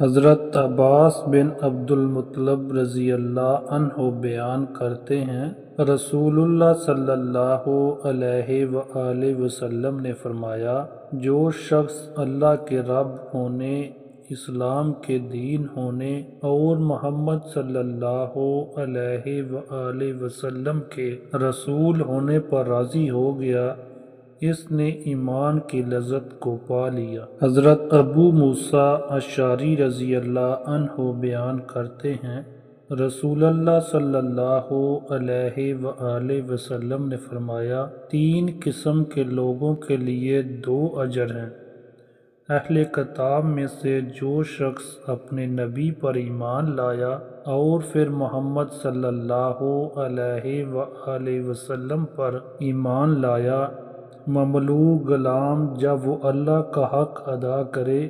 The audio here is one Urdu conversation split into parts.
حضرت عباس بن عبد المطلب رضی اللہ عنہ بیان کرتے ہیں، رسول اللہ صلی اللہ علیہ وآلہ وسلم نے فرمایا، جو شخص اللہ کے رب ہونے، اسلام کے دین ہونے اور محمد صلی اللہ علیہ وآلہ وسلم کے رسول ہونے پر راضی ہو گیا، اس نے ایمان کی لذت کو پا لیا۔ حضرت ابو موسیٰ اشعری رضی اللہ عنہ بیان کرتے ہیں، رسول اللہ صلی اللہ علیہ وآلہ وسلم نے فرمایا، 3 قسم کے لوگوں کے لیے 2 اجر ہیں۔ اہل کتاب میں سے جو شخص اپنے نبی پر ایمان لایا اور پھر محمد صلی اللہ علیہ وآلہ وسلم پر ایمان لایا، مملوک غلام جب وہ اللہ کا حق ادا کرے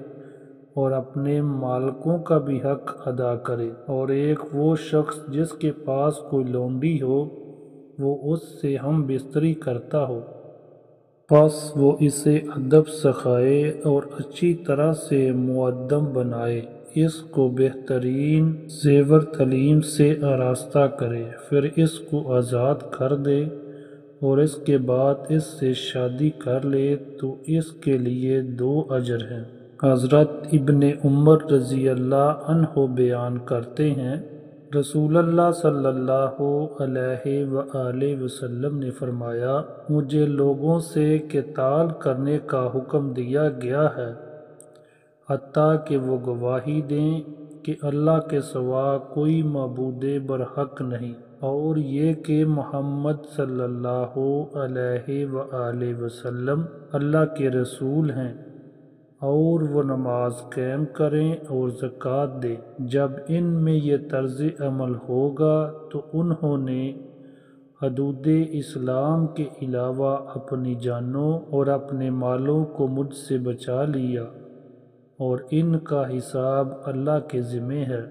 اور اپنے مالکوں کا بھی حق ادا کرے، اور ایک وہ شخص جس کے پاس کوئی لونڈی ہو، وہ اس سے ہم بستری کرتا ہو، پس وہ اسے ادب سکھائے اور اچھی طرح سے مؤدب بنائے، اس کو بہترین زیور تعلیم سے آراستہ کرے، پھر اس کو آزاد کر دے اور اس کے بعد اس سے شادی کر لے تو اس کے لیے 2 اجر ہیں۔ حضرت ابن عمر رضی اللہ عنہ بیان کرتے ہیں، رسول اللہ صلی اللہ علیہ وآلہ وسلم نے فرمایا، مجھے لوگوں سے قتال کرنے کا حکم دیا گیا ہے، حتیٰ کہ وہ گواہی دیں کہ اللہ کے سوا کوئی معبود برحق نہیں، اور یہ کہ محمد صلی اللہ علیہ وآلہ وسلم اللہ کے رسول ہیں، اور وہ نماز قائم کریں اور زکوٰۃ دیں۔ جب ان میں یہ طرز عمل ہوگا تو انہوں نے حدود اسلام کے علاوہ اپنی جانوں اور اپنے مالوں کو مجھ سے بچا لیا، اور ان کا حساب اللہ کے ذمہ ہے۔